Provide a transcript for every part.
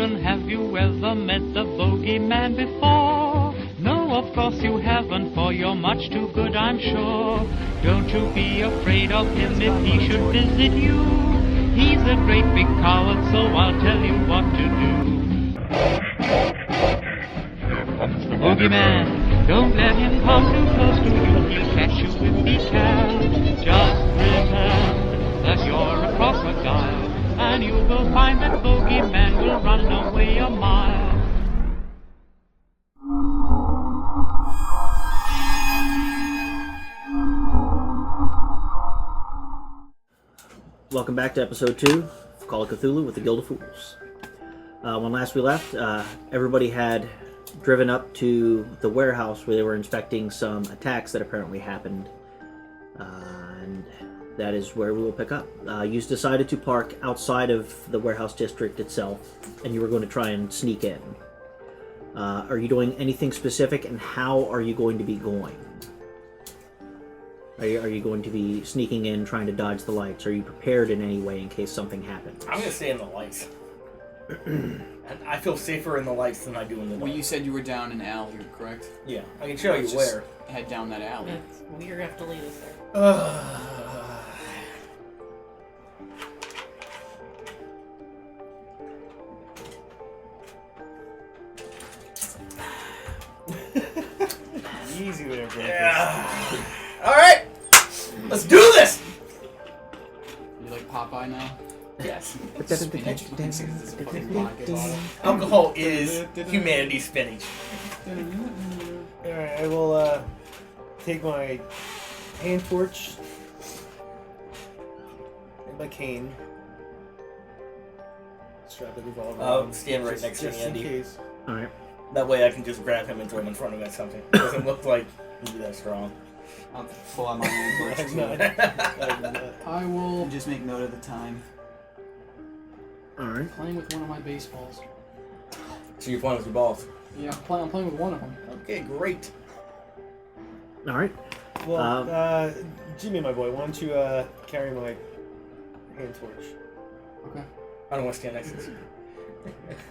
children, have you ever met the bogeyman before? No, of course you haven't, for you're much too good, I'm sure. Don't you be afraid of him if he should visit you. He's a great big coward, so I'll tell you what to do. The bogeyman, don't let him come too close to you. He'll catch you if he can. Just pretend that you're a crocodile, and you will find that bogeyman will run away a mile. Welcome back to episode 2 of Call of Cthulhu with the Guild of Fools. When last we left, everybody had driven up to the warehouse where they were inspecting some attacks that apparently happened. And that is where we will pick up. You decided to park outside of the warehouse district itself, and you were going to try and sneak in. Are you doing anything specific, and how are you going to be going? Are you going to be sneaking in, trying to dodge the lights? Are you prepared in any way in case something happens? I'm going to stay in the lights. And I feel safer in the lights than I do in the dark. Well, you said you were down an alley, correct? Yeah, I can show you where. Head down that alley. You're going to have to lead us there. Easy there, bro. Yeah. All right, let's do this. You like Popeye now? Yes. Spinach. This is a fucking vodka bottle. Alcohol is humanity's spinach. Alright, I will take my hand torch and my cane. Strap the revolver. I'll stand right next to just Andy. in case. Alright. That way I can just grab him and throw him in front of me or something. It doesn't look like he'd be that strong. I'll pull out my hand torch. I'm not. I will just make note of the time. Alright. Playing with one of my baseballs. So you're playing with your balls? Yeah, I'm playing with one of them. Okay, great. Alright. Well, Jimmy, my boy, why don't you carry my hand torch? Okay. I don't want to stand next to this.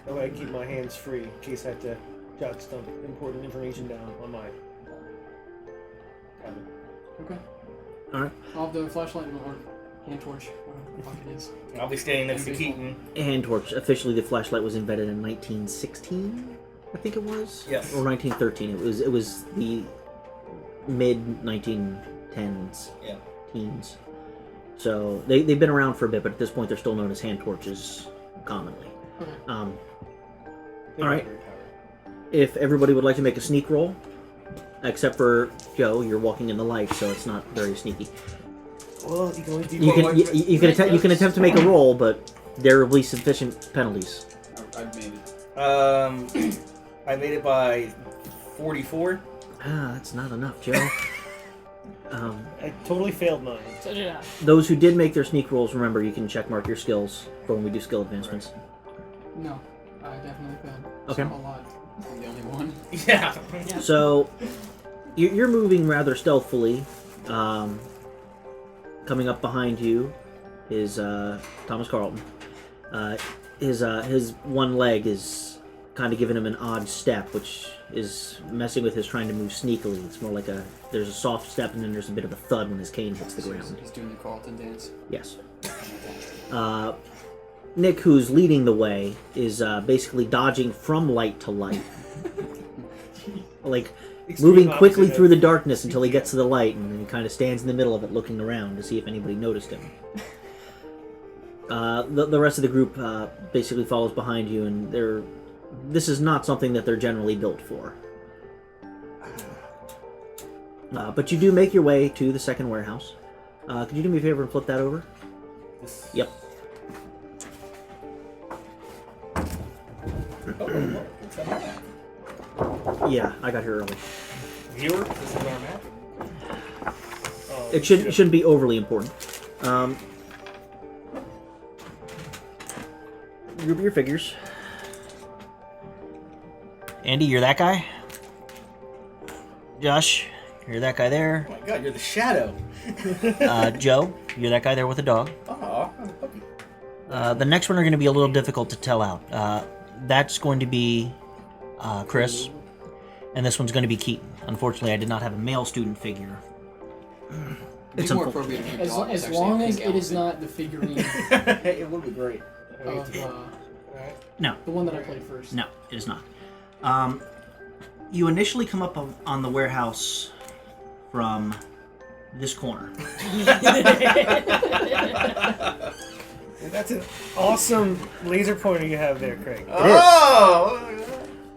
That way I can keep my hands free in case I have to jot some important information down on my tablet. Okay. Alright. I'll have the flashlight or hand torch, whatever the fuck it is. I'll be standing next to And Keaton. Hand torch. Officially, the flashlight was invented in 1916, I think it was? Yes. Or 1913. It was the mid-1910s. Yeah. Teens. So, they've been around for a bit, but at this point they're still known as hand torches commonly. Okay. Alright. If everybody would like to make a sneak roll, except for Joe, you're walking in the light, so it's not very sneaky. Well, you can only do You can attempt to make a roll, but there will be sufficient penalties. I've made it. I made it by 44. That's not enough, Joe. I totally failed mine. So did I. Those who did make their sneak rolls, remember you can checkmark your skills for when we do skill advancements. No, I definitely failed. Okay. So a lot. I'm the only one. Yeah. So you're moving rather stealthily. Coming up behind you is Thomas Carlton. His one leg is kind of giving him an odd step, which is messing with his trying to move sneakily. It's more like there's a soft step and then there's a bit of a thud when his cane hits the ground. He's doing the Carlton dance. Yes. Nick, who's leading the way, is basically dodging from light to light. Like, moving quickly through the darkness until he gets to the light, and then he kind of stands in the middle of it looking around to see if anybody noticed him. The rest of the group basically follows behind you, and this is not something that they're generally built for. But you do make your way to the second warehouse. Could you do me a favor and flip that over? Yep. Yeah, I got here early. Viewer, this is our map. It shouldn't be overly important. Group your figures. Andy, you're that guy. Josh, you're that guy there. Oh my god, you're the shadow. Joe, you're that guy there with the dog. Aw, I'm a puppy. The next one are going to be a little difficult to tell out. That's going to be Chris, and this one's going to be Keaton. Unfortunately, I did not have a male student figure. It's more appropriate if your dog is As actually long a as pink it is elephant. not the figurine It would be great. of No, the one that I played first. no, it is not. You initially come up on the warehouse from this corner. That's an awesome laser pointer you have there, Craig. Oh!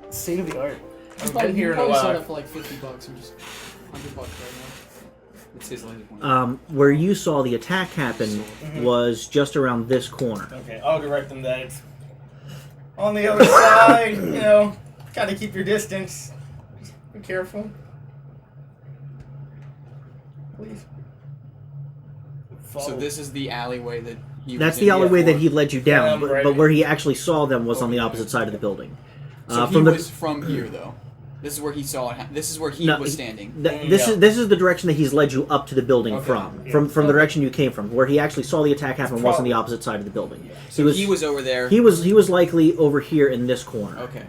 State of the art. I've Probably, been here you in a probably set while. up for like $50. I'm just $100 right It's his laser pointer. Where you saw the attack happen was just around this corner. Okay, I'll direct them that it's on the other side. You know, gotta keep your distance. Just be careful. Please. So this is the alleyway that he That's was the in alleyway before. that he led you down, right. but where he actually saw them was on the opposite side of the building. So he was from here, though. This is where he saw it. This is where he was standing. This is the direction that he's led you up to the building from the direction you came from. Where he actually saw the attack happen was on the opposite side of the building. So he was over there. He was likely over here in this corner. Okay.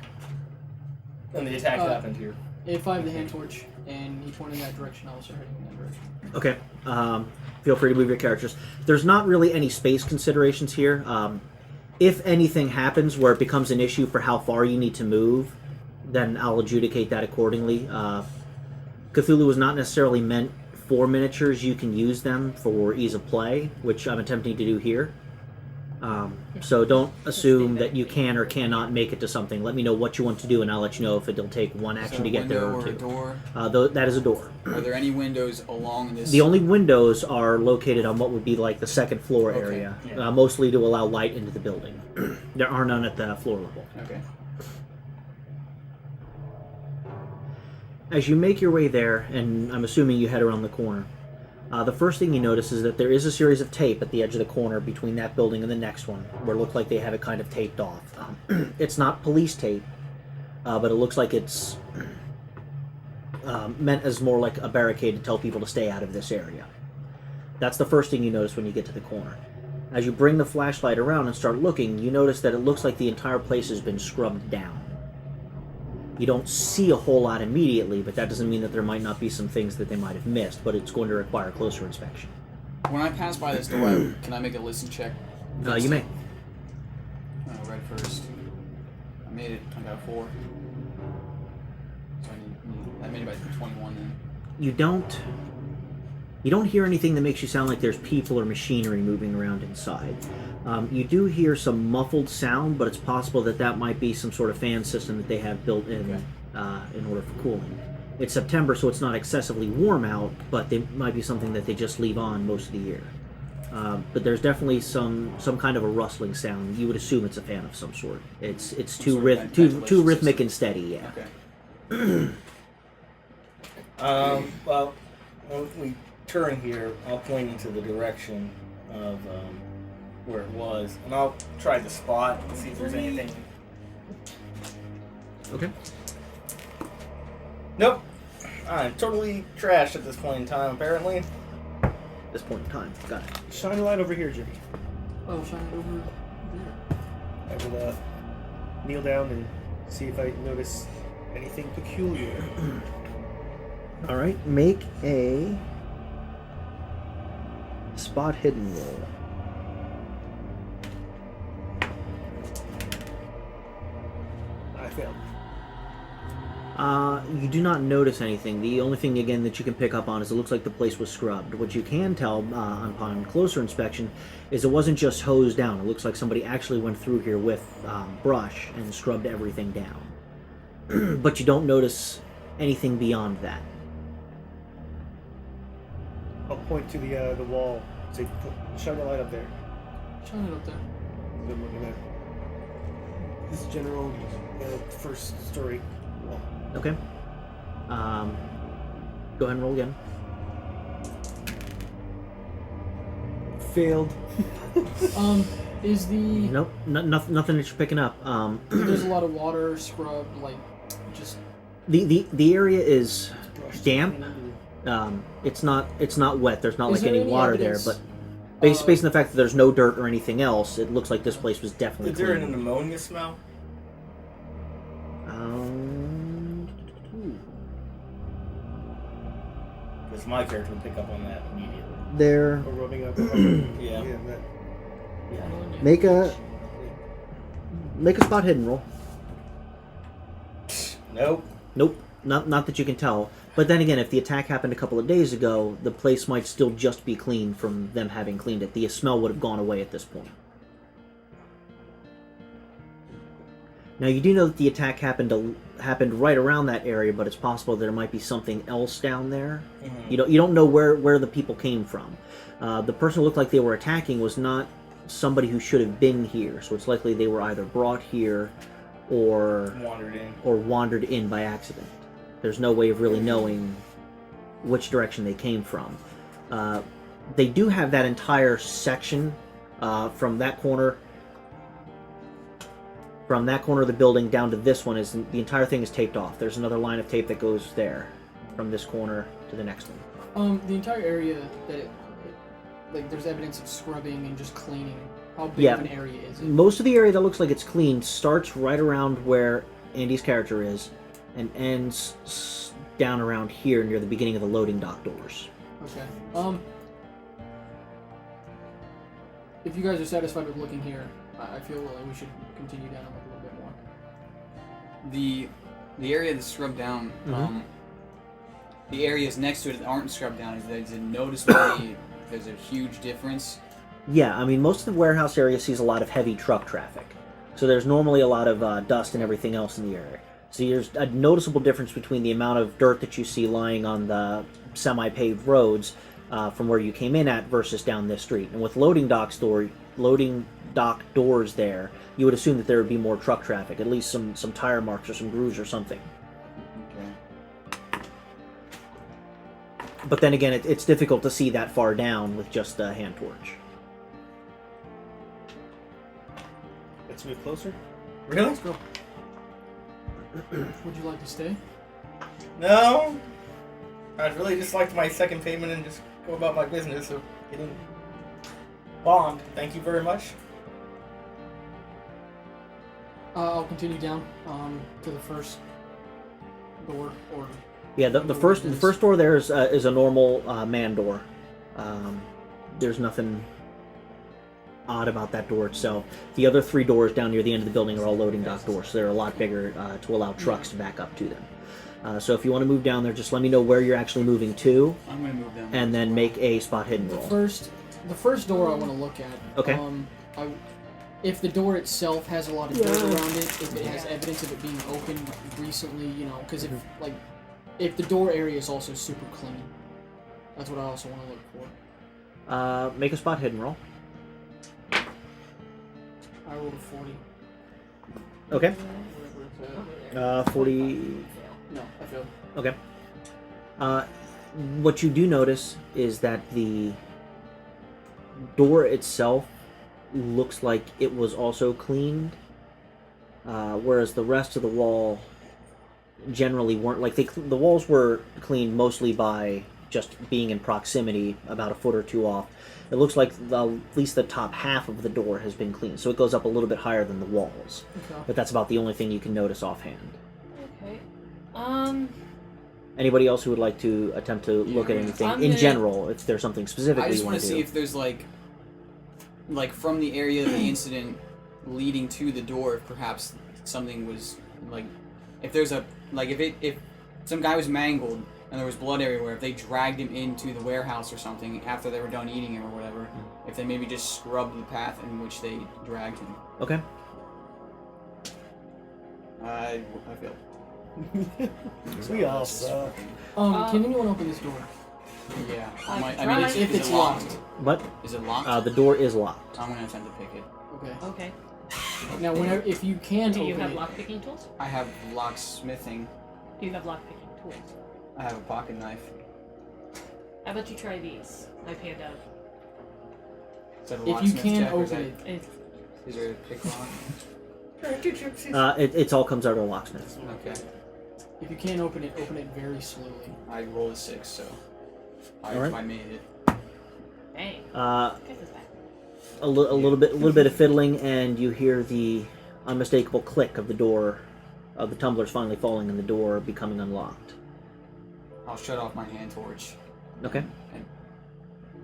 And the attack happened here. If I have the hand torch and he pointed in that direction, I'll start heading in that direction. Okay. Feel free to move your characters. There's not really any space considerations here. If anything happens where it becomes an issue for how far you need to move, then I'll adjudicate that accordingly. Cthulhu was not necessarily meant for miniatures. You can use them for ease of play, which I'm attempting to do here. So don't assume that you can or cannot make it to something. Let me know what you want to do, and I'll let you know if it'll take one action to get there or a two. door? That is a door. Are there any windows along this? The only windows are located on what would be like the second floor Okay, area, yeah. mostly to allow light into the building. There are none at the floor level. Okay. As you make your way there, and I'm assuming you head around the corner, the first thing you notice is that there is a series of tape at the edge of the corner between that building and the next one, where it looks like they have it kind of taped off. It's not police tape, but it looks like it's meant as more like a barricade to tell people to stay out of this area. That's the first thing you notice when you get to the corner. As you bring the flashlight around and start looking, you notice that it looks like the entire place has been scrubbed down. You don't see a whole lot immediately, but that doesn't mean that there might not be some things that they might have missed, but it's going to require closer inspection. When I pass by this door, can I make a listen check? You may. Red first. I made it. I got 4. So I made it by 21 then. You don't hear anything that makes you sound like there's people or machinery moving around inside. You do hear some muffled sound, but it's possible that might be some sort of fan system that they have built in order for cooling. It's September, so it's not excessively warm out, but it might be something that they just leave on most of the year. But there's definitely some kind of a rustling sound. You would assume it's a fan of some sort. It's too ventilation rhythmic system. and steady. Yeah. Okay. Well, when we turn here, I'll point into the direction of where it was, and I'll try the spot and see if there's anything. Okay. Nope. I'm totally trashed at this point in time, apparently. This point in time, got it. Shine a light over here, Jimmy. Oh, shine it over there. I will kneel down and see if I notice anything peculiar. All right, make a spot hidden roll. I failed. You do not notice anything. The only thing, again, that you can pick up on is it looks like the place was scrubbed. What you can tell upon closer inspection is it wasn't just hosed down. It looks like somebody actually went through here with brush and scrubbed everything down. But you don't notice anything beyond that. I'll point to the wall. Say, shine a light up there. Shine it up there. I'm looking at this general first story wall. Okay. Go ahead and roll again. Failed. Is the Nope, nothing that you're picking up. there's a lot of water, scrub, like just The area is Brushed damp. clean. It's not wet. There's not Is like there any any water there, evidence, but based on the fact that there's no dirt or anything else, it looks like this place was definitely Is there clean. an ammonia smell? Since my character would pick up on that immediately. There. Or rubbing up. Yeah. That, Make a spot hidden roll. Nope. Nope. Not that you can tell. But then again, if the attack happened a couple of days ago, the place might still just be clean from them having cleaned it. The smell would have gone away at this point. Now you do know that the attack happened right around that area, but it's possible there might be something else down there. Mm-hmm. You don't know where the people came from. The person who looked like they were attacking was not somebody who should have been here, so it's likely they were either brought here or wandered in by accident. There's no way of really knowing which direction they came from. They do have that entire section from that corner of the building down to this one. The entire thing is taped off. There's another line of tape that goes there from this corner to the next one. The entire area that there's evidence of scrubbing and just cleaning. How big of an area is it? Most of the area that looks like it's clean starts right around where Andy's character is and ends down around here near the beginning of the loading dock doors. Okay. If you guys are satisfied with looking here, I feel like we should continue down and look a little bit more. The area that's scrubbed down, the areas next to it that aren't scrubbed down, is it noticeably there's a huge difference? Yeah, I mean, most of the warehouse area sees a lot of heavy truck traffic. So there's normally a lot of dust and everything else in the area. So there's a noticeable difference between the amount of dirt that you see lying on the semi-paved roads from where you came in at versus down this street. And with loading dock doors there, you would assume that there would be more truck traffic, at least some tire marks or some grooves or something. Okay. But then again, it's difficult to see that far down with just a hand torch. let's move closer. Really? Let's go. Would you like to stay? No. I'd really just like my second payment and just go about my business of getting bombed. Thank you very much. I'll continue down to the first door. Or Yeah, the first door there is a normal man door. There's nothing odd about that door itself. The other three doors down near the end of the building are all loading dock doors, so they're a lot bigger to allow trucks to back up to them. So if you want to move down there, just let me know where you're actually moving to, I'm gonna move down. and then make a spot hidden roll. The first door I want to look at. Okay. If the door itself has a lot of dirt around it, if it has evidence of it being opened recently, because if the door area is also super clean, that's what I also want to look for. Make a spot hidden roll. I rolled a 40. Okay. Whatever it's at. 40. No, I failed. Okay. What you do notice is that the door itself looks like it was also cleaned, whereas the rest of the wall generally weren't. Like the walls were cleaned mostly by just being in proximity, about a foot or two off. It looks like at least the top half of the door has been cleaned, so it goes up a little bit higher than the walls. Okay. But that's about the only thing you can notice offhand. Okay. Anybody else who would like to attempt to look at anything in general, if there's something specifically I just you want want to to see do. if there's like from the area of the incident leading to the door, if perhaps something was if there's if some guy was mangled and there was blood everywhere, if they dragged him into the warehouse or something after they were done eating him or whatever, if they maybe just scrubbed the path in which they dragged him. Okay. I failed. We all suck. Can anyone open this door? Yeah. If it's locked. But Is it locked? the door is locked. I'm gonna attempt to pick it. Okay. Okay. Now, if you can Do you open have it, lockpicking tools? I have locksmithing. Do you have lockpicking tools? I have a pocket knife. How about you try these? My panda. Is that a if you locksmith can check, or is open that- it, Is there a pick lock? It all comes out of the locksmith. Okay. if you can open it very slowly. I rolled a 6, so I Alright. made it. Dang. Guess it's back. A little bit of fiddling, and you hear the unmistakable click of the door, of the tumblers finally falling and the door becoming unlocked. I'll shut off my hand torch. Okay. And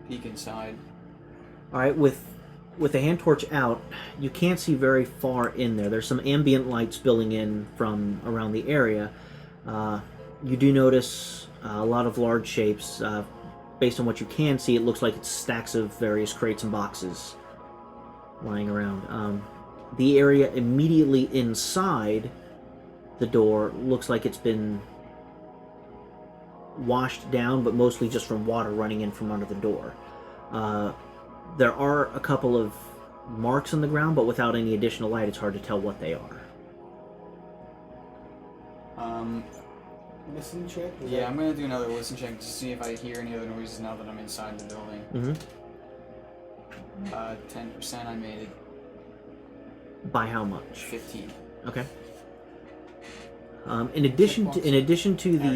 peek inside. All right, with the hand torch out, you can't see very far in there. There's some ambient light spilling in from around the area. You do notice a lot of large shapes. Based on what you can see, it looks like it's stacks of various crates and boxes lying around. The area immediately inside the door looks like it's been washed down, but mostly just from water running in from under the door. There are a couple of marks on the ground, but without any additional light, it's hard to tell what they are. Listen check? Yeah, I'm gonna do another listen check to see if I hear any other noises now that I'm inside the building. Mm-hmm. 10% I made it. By how much? 15. Okay. In addition to I already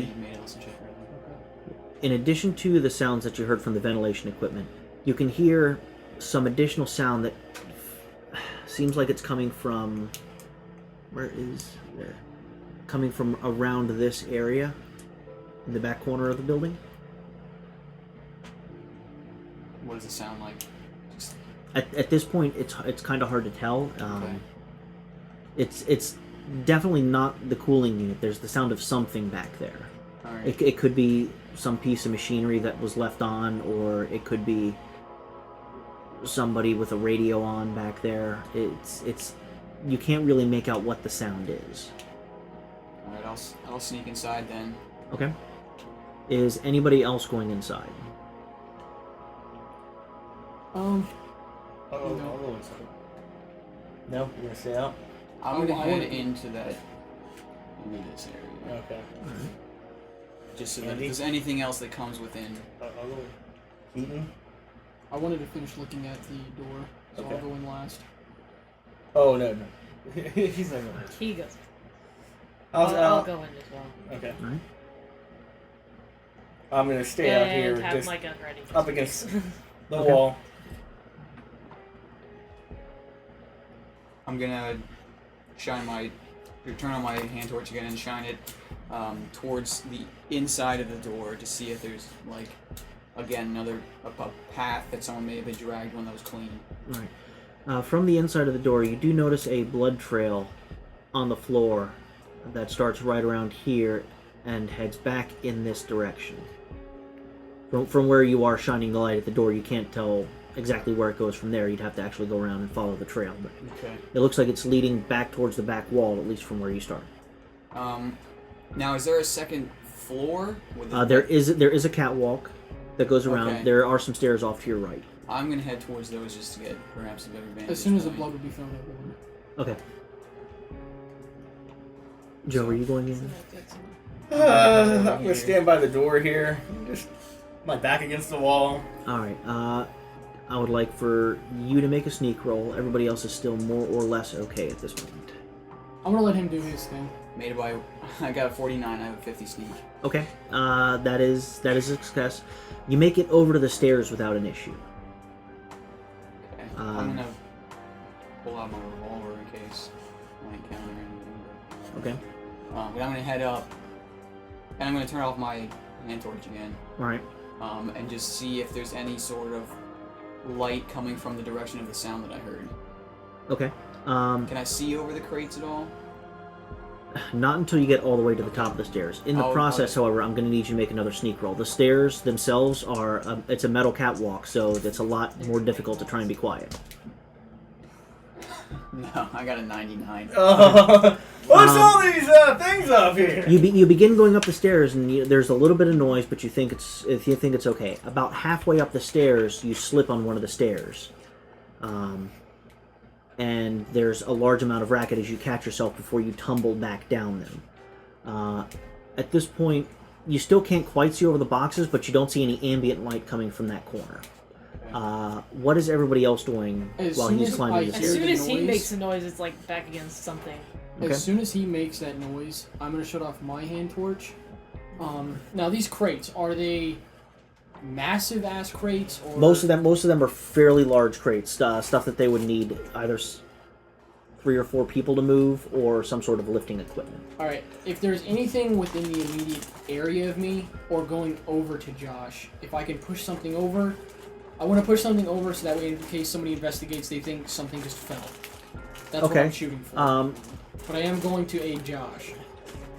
the made a listen check earlier. in addition to the sounds that you heard from the ventilation equipment, you can hear some additional sound that seems like it's coming from coming from around this area in the back corner of the building. What does it sound like? Just At this point, it's kind of hard to tell. Okay. It's definitely not the cooling unit. There's the sound of something back there. alright. It could be some piece of machinery that was left on, or it could be somebody with a radio on back there. It's you can't really make out what the sound is. Alright, I'll sneak inside then. Okay. Is anybody else going inside? Oh, No. I'll go inside. No, you're gonna stay out. I'm I gonna head wanna- into this area. Okay. Just so that if Andy? there's anything else that comes within. I'll go. Keaton. I wanted to finish looking at the door, so Okay. I'll go in last. Oh no. He's not going. He goes. I'll I'll go in as well. Okay. Alright. I'm gonna stay out here, And have just my gun ready. up against the Okay. wall. I'm gonna turn on my hand torch again and shine it towards the inside of the door to see if there's like, again, a path that someone may have been dragged when that was clean. Right. From the inside of the door, you do notice a blood trail on the floor that starts right around here and heads back in this direction. From where you are shining the light at the door, you can't tell exactly where it goes from there. You'd have to actually go around and follow the trail. But Okay. it looks like it's leading back towards the back wall, at least from where you started. Now, is there a second floor? With There is a catwalk that goes around. Okay. There are some stairs off to your right. I'm gonna head towards those just to get perhaps a better vantage As soon as the point. blood would be thrown everyone. Okay. Joe, are you going in? I'm gonna stand by the door here. Just my back against the wall. All right. I would like for you to make a sneak roll. Everybody else is still more or less okay at this point. I'm gonna let him do his thing. Made it by. I got a 49. I have a 50 sneak. Okay. That is a success. You make it over to the stairs without an issue. Okay. I'm gonna pull out my revolver in case I encounter anything. Okay. But I'm gonna head up, and I'm gonna turn off my hand torch again, All right. and just see if there's any sort of light coming from the direction of the sound that I heard. Okay. Can I see over the crates at all? Not until you get all the way to the top of the stairs. In the Oh, process, okay. however, I'm going to need you to make another sneak roll. The stairs themselves are it's a metal catwalk, so it's a lot more difficult to try and be quiet. No, I got a 99. What's all these things up here? You begin going up the stairs, and there's a little bit of noise, but you think it's okay. About halfway up the stairs, you slip on one of the stairs, and there's a large amount of racket as you catch yourself before you tumble back down them. At this point, you still can't quite see over the boxes, but you don't see any ambient light coming from that corner. What is everybody else doing As while soon he's as climbing I the As hear stairs? soon the as he noise- makes a noise, it's like back against something. Okay. As soon as he makes that noise, I'm gonna shut off my hand torch. Now these crates, are they massive ass crates or Most of them are fairly large crates, stuff that they would need either 3 or 4 people to move or some sort of lifting equipment. Alright, if there's anything within the immediate area of me or going over to Josh, if I can push something over, I want to push something over so that way in case somebody investigates, they think something just fell. That's what I'm shooting for. But I am going to aid Josh.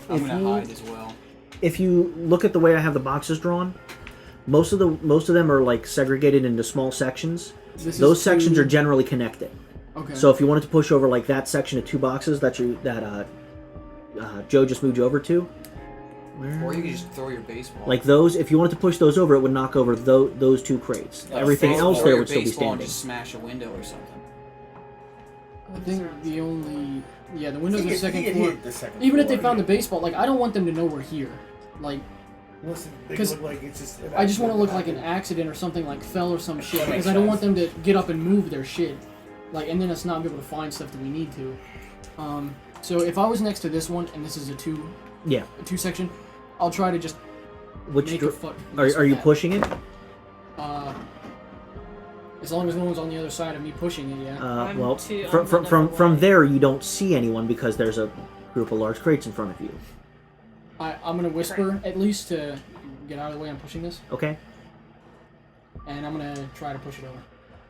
I'm gonna hide as well. If you look at the way I have the boxes drawn, most of them are like segregated into small sections. Those sections are generally connected. Okay. So if you wanted to push over like that section of 2 boxes that Joe just moved you over to, Or you could just throw your baseball. like those, if you wanted to push those over, it would knock over those 2 crates. Everything else there would still be baseball and standing. just smash a window or something. I think the only... Yeah, the windows on the second He floor. hit the second Even if they floor, found the yeah. baseball, like, I don't want them to know we're here. Like, Listen, they 'Cause look like it's just. I just want to look like an accident or something like fell or some shit That makes because I don't want sense. them to get up and move their shit, like, and then us not be able to find stuff that we need to. So if I was next to this one and this is a 2 section, I'll try to just Which make a fuck. are you pushing it? As long as no one's on the other side of me pushing it, yeah. I'm Well, two- from I'm from the from, number from one. there you don't see anyone because there's a group of large crates in front of you. I'm gonna whisper at least to get out of the way. I'm pushing this, Okay. and I'm gonna try to push it over.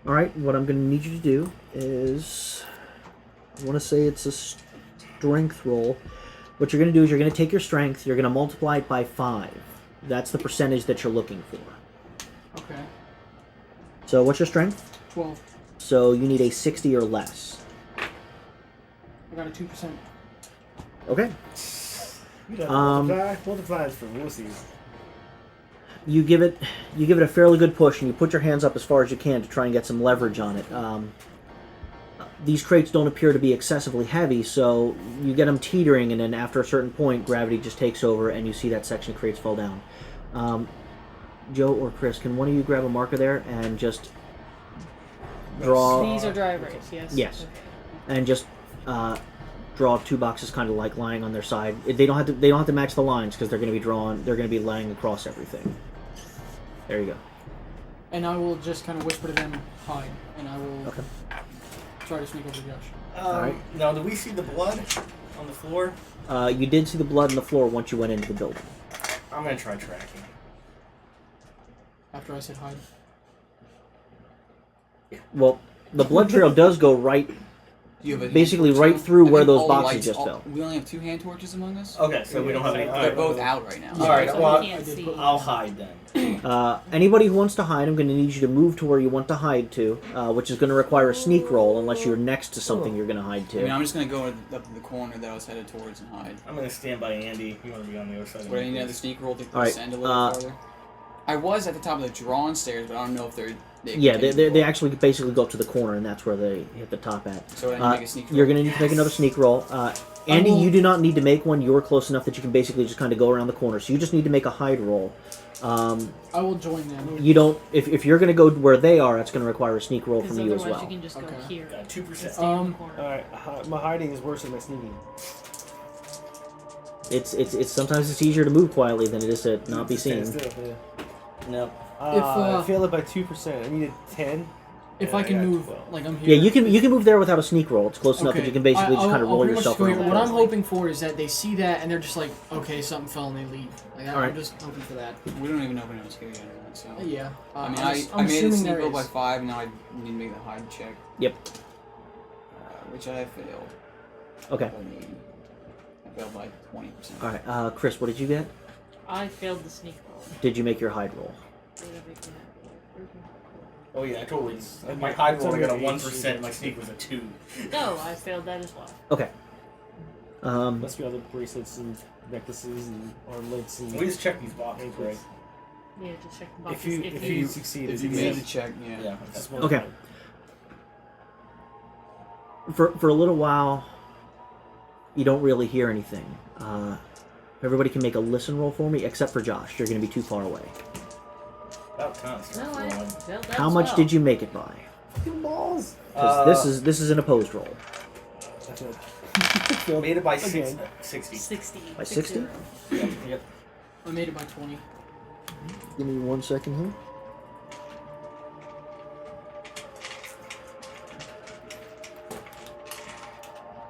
All right. What I'm going to need you to do is, I want to say it's a strength roll. What you're going to do is you're going to take your strength. You're going to multiply it by 5. That's the percentage that you're looking for. Okay. So what's your strength? 12. So you need a 60 or less. I got a 2%. Okay. You know, multiply for wussies. You give it a fairly good push, and you put your hands up as far as you can to try and get some leverage on it. These crates don't appear to be excessively heavy, so you get them teetering, and then after a certain point, gravity just takes over, and you see that section of crates fall down. Joe or Chris, can one of you grab a marker there and just draw? These are dry erase, yes? Yes. Okay. And just draw 2 boxes, kind of like lying on their side. They don't have to match the lines because they're going to be drawn. They're going to be lying across everything. There you go. And I will just kind of whisper to them, hide, and I will Okay. try to sneak over to Josh. Alright. Now, do we see the blood on the floor? You did see the blood on the floor once you went into the building. I'm gonna try tracking. After I said hide. Well, the blood trail does go right, You have a basically hand torch right now? through I where think those all boxes lights- just all- fell. We only have 2 hand torches among us? Okay, so we don't have any. They're Alright, both out right now. Alright, So well, we can't see. I'll hide then. Anybody who wants to hide, I'm going to need you to move to where you want to hide to, which is going to require a sneak roll unless you're next to something you're going to hide I mean, to. I'm just gonna go up to the corner that I was headed towards and hide. I'm gonna stand by Andy. You want to be on the other side of Would I me, need another please? sneak roll to Alright, ascend a little farther? I was at the top of the drawn stairs, but I don't know if they're... Yeah, they actually basically go up to the corner, and that's where they hit the top at. So I need to make a sneak roll. You're going to need to make another sneak roll. Andy, you do not need to make one. You're close enough that you can basically just kind of go around the corner. So you just need to make a hide roll. I will join them. You don't. If you're going to go where they are, that's going to require a sneak roll Because from you as otherwise well. you can just go Okay. here. Got and 2%. stay in the corner. Alright, my hiding is worse than my sneaking. It's sometimes it's easier to move quietly than it is to not be Stand seen. still, yeah. Nope. I failed it by 2%. I needed 10. If Yeah, I can got move, 12. like I'm here. Yeah, you can move there without a sneak roll. It's close enough that you can basically just kind of I'll roll pretty much yourself go here. around. What I'm hoping for is that they see that and they're just like, okay, something fell and they leave. Like, Alright. I'm just hoping for that. We don't even know if anyone's here yet, so... Yeah. I mean, I'm I made a assuming sneak there roll by is. 5, and now I need to make the hide check. Yep. Which I failed. Okay. I failed by 20%. All right. Chris, what did you get? I failed the sneak roll. Did you make your hide roll? Oh yeah, I totally. My hide roll, I got a 1%. My sneak was a 2. No, I failed that as well. Okay. Must be all the bracelets and necklaces and armlets and. We just check these boxes, right? Yeah, just check the boxes. If you succeed, If you made the check, yeah. Yeah. Just one Okay. time. For a little while, you don't really hear anything. Everybody can make a listen roll for me, except for Josh. You're going to be too far away. That kind of No, I failed that How as much well. did you make it by? Balls. Because this is an opposed roll. Made it by Again. 60. 60. By 60? Yep. I made it by 20. Give me 1 second here.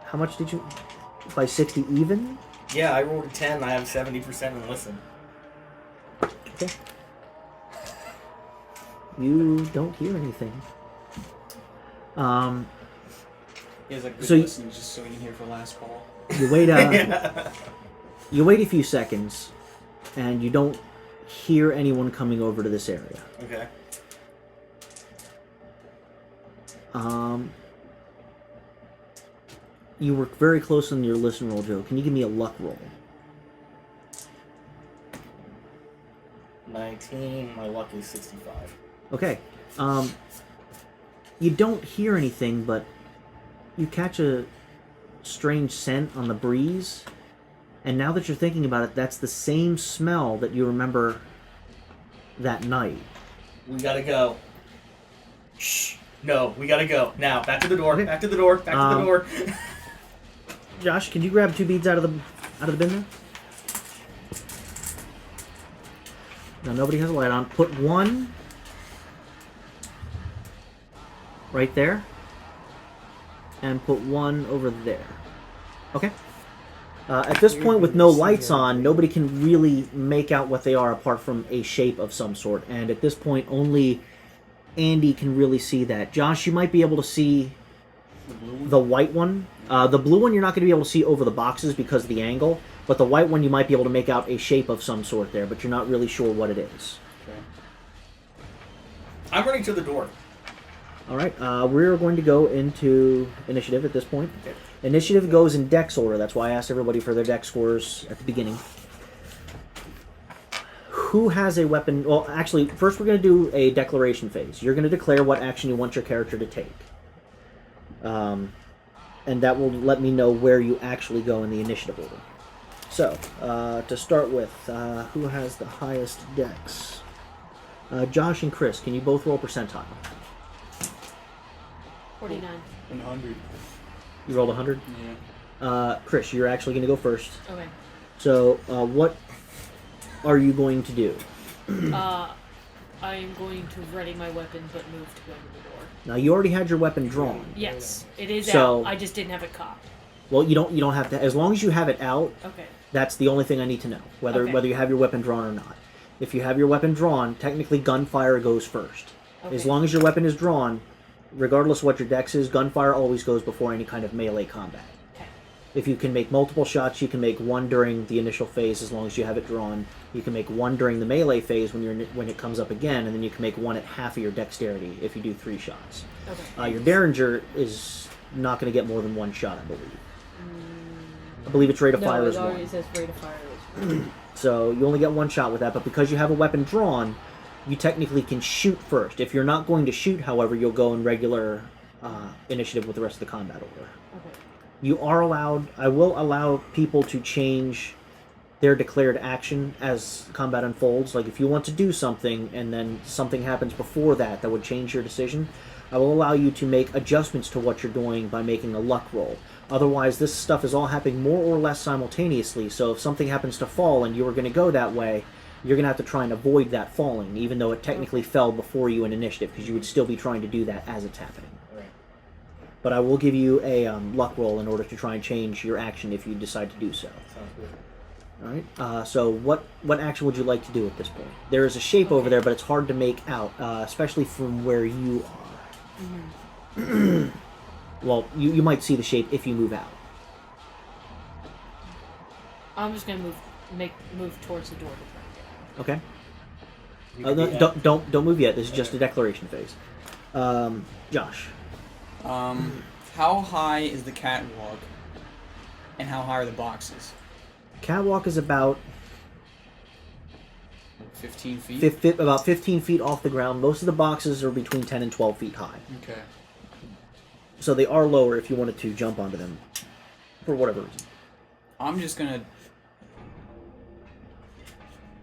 How much did you? By 60 even? Yeah, I rolled a 10. I have 70% and listen. Okay. You don't hear anything. He has a good So you- listen just so he can hear for last call. You wait. You wait a few seconds, and you don't hear anyone coming over to this area. Okay. You were very close on your listen roll, Joe. Can you give me a luck roll? 19. My luck is 65. Okay. You don't hear anything, but you catch a strange scent on the breeze. And now that you're thinking about it, that's the same smell that you remember that night. We gotta go. Shh. No, we gotta go. Now, back to the door. Back to the door. Back to the door. Josh, can you grab 2 beads out of the bin there? Now nobody has a light on. Put one right there, and put one over there. Okay. At this point, with no lights on, nobody can really make out what they are apart from a shape of some sort. And at this point, only Andy can really see that. Josh, you might be able to see the white one. The blue one you're not going to be able to see over the boxes because of the angle. But the white one you might be able to make out a shape of some sort there, but you're not really sure what it is. Okay. I'm running to the door. Alright, we're going to go into initiative at this point. Okay. Initiative goes in dex order. That's why I asked everybody for their dex scores at the beginning. Who has a weapon? Well, actually, first we're going to do a declaration phase. You're going to declare what action you want your character to take. And that will let me know where you actually go in the initiative order. So, to start with, who has the highest dex? Josh and Chris, can you both roll percentile? 49. 100. You rolled 100? Yeah. Chris, you're actually going to go first. Okay. So, what are you going to do? I am going to ready my weapon, but move to go to the door. Now, you already had your weapon drawn. Yes, it is So- out. I just didn't have it cocked. Well, you don't have to. As long as you have it out, Okay. that's the only thing I need to know. Whether Okay. you have your weapon drawn or not. If you have your weapon drawn, technically gunfire goes first. Okay. As long as your weapon is drawn, regardless of what your dex is, gunfire always goes before any kind of melee combat. Okay. If you can make multiple shots, you can make one during the initial phase as long as you have it drawn. You can make one during the melee phase when it comes up again, and then you can make one at half of your dexterity if you do 3 shots. Okay. Your Derringer is not going to get more than 1 shot, I believe. I believe its rate of fire No, is it 1. already says rate of fire is 1. So you only get 1 shot with that, but because you have a weapon drawn, you technically can shoot first. If you're not going to shoot, however, you'll go in regular initiative with the rest of the combat order. Okay. You are allowed, I will allow people to change their declared action as combat unfolds. Like if you want to do something and then something happens before that would change your decision, I will allow you to make adjustments to what you're doing by making a luck roll. Otherwise, this stuff is all happening more or less simultaneously, so if something happens to fall and you were going to go that way, you're going to have to try and avoid that falling, even though it technically fell before you in initiative, because you would still be trying to do that as it's happening. Right. But I will give you a luck roll in order to try and change your action if you decide to do so. Sounds good. Alright, so what action would you like to do at this point? There is a shape over there, but it's hard to make out, especially from where you are. Well, you might see the shape if you move out. I'm just gonna move towards the door to try and get out. Okay? You No, can be don't move yet. This is just a declaration phase. Josh. How high is the catwalk? And how high are the boxes? Catwalk is about 15 feet? about 15 feet off the ground. Most of the boxes are between 10 and 12 feet high. Okay. So they are lower if you wanted to jump onto them. For whatever reason. I'm just gonna...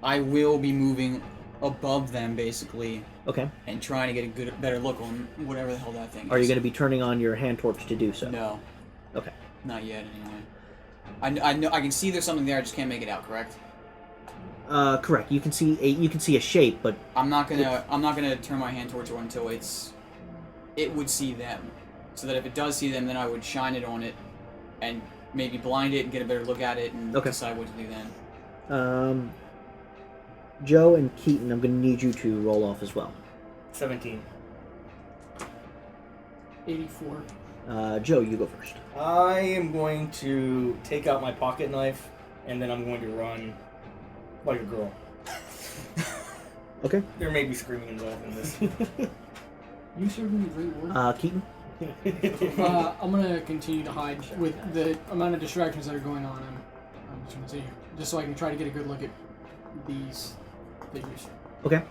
I will be moving above them, basically, Okay. and trying to get a better look on whatever the hell that thing is. Are you going to be turning on your hand torch to do so? No. Okay. Not yet, anyway. I know I can see there's something there. I just can't make it out. Correct? Correct. You can see a shape, but I'm not gonna turn my hand towards it until it would see them. So that if it does see them, then I would shine it on it, and maybe blind it and get a better look at it and Okay. decide what to do then. Joe and Keaton, I'm going to need you to roll off as well. 17. 84. Joe, you go first. I am going to take out my pocket knife, and then I'm going to run like a girl. Okay. There may be screaming involved in this. You served me a great word. Keaton? I'm gonna continue to hide with the amount of distractions that are going on. I'm just gonna say, just so I can try to get a good look at these figures. Okay.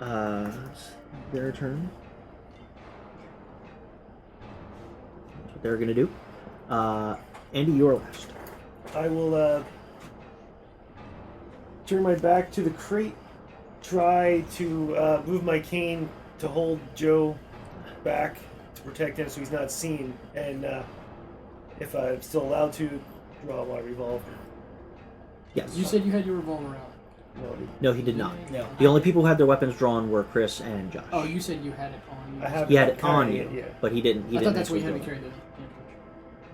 It's their turn. That's what they're going to do. Andy, you're last. I will turn my back to the crate, try to move my cane to hold Joe back to protect him so he's not seen, and if I'm still allowed to, draw my revolver. Yes. You said you had your revolver out. No, he did not. No. The only people who had their weapons drawn were Chris and Josh. Oh, you said you had it on you. I have He had it on carrying you, it, yeah. but he didn't. He I didn't thought that's what actually you had do me it.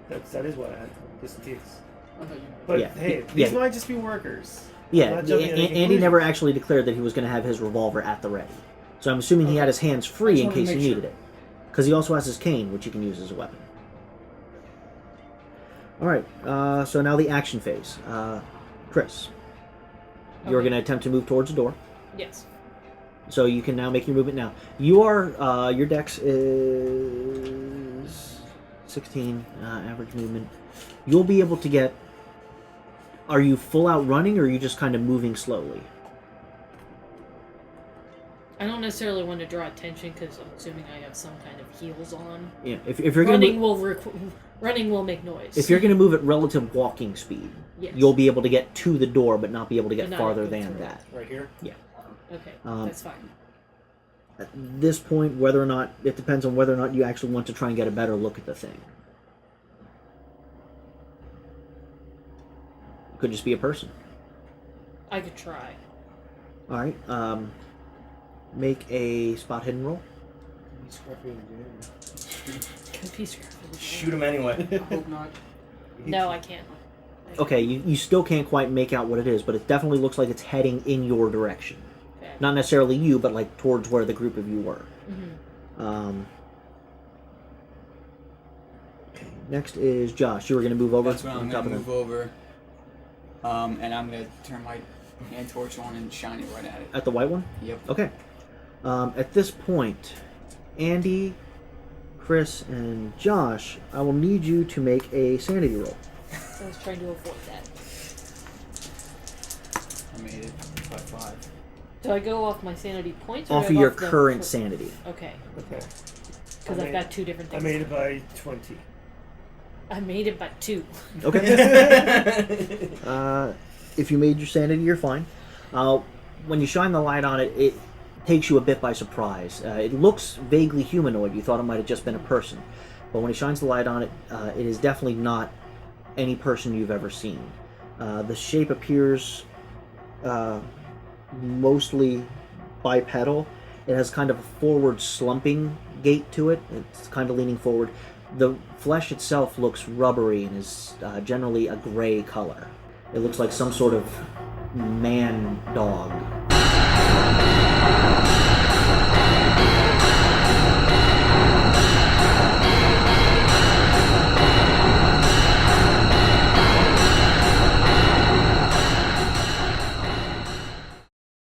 carry the That is what I had, just in case. I thought you But Yeah, hey, yeah. these might just be workers. Yeah, I'm not jumping to any Andy conclusions. never actually declared that he was going to have his revolver at the ready. So I'm assuming he had his hands I free just in wanted to case he make sure. needed it. Because he also has his cane, which he can use as a weapon. Alright, so now the action phase. Chris, you're Okay. going to attempt to move towards the door. Yes. So you can now make your movement now. You are, your dex is 16, average movement. You'll be able to get... Are you full out running, or are you just kind of moving slowly? I don't necessarily want to draw attention because I'm assuming I have some kind of heels on. Yeah, if you're going to... Running will make noise. If you're going to move at relative walking speed, Yes. you'll be able to get to the door, but not be able to get But not farther go than through it. that. Right here? Okay, Um, that's fine. At this point, whether or not... It depends on whether or not you actually want to try and get a better look at the thing. It could just be a person. I could try. Alright, make a spot hidden roll. Could be scrappy. Shoot him anyway. I hope not. No, I can't. Okay, you still can't quite make out what it is, but it definitely looks like it's heading in your direction. Okay. Not necessarily you, but like towards where the group of you were. Mm-hmm. Okay, next is Josh. You were going to move over That's when I'm on gonna top of move them. over, and I'm gonna turn my hand torch on and shine it right at it. At the white one? Yep. Okay. At this point, Andy, Chris, and Josh, I will need you to make a sanity roll. I was trying to avoid that. I made it by 5. Do I go off my sanity points or Off do of I your go off the current sanity. Okay, Okay. because I I've made- got two different I things. made it by 20. I made it by 2. Okay. If you made your sanity, you're fine. When you shine the light on it, it takes you a bit by surprise. It looks vaguely humanoid. You thought it might have just been a person. But when he shines the light on it, it is definitely not any person you've ever seen. The shape appears mostly bipedal. It has kind of a forward slumping gait to it. It's kind of leaning forward. The flesh itself looks rubbery and is generally a gray color. It looks like some sort of man dog.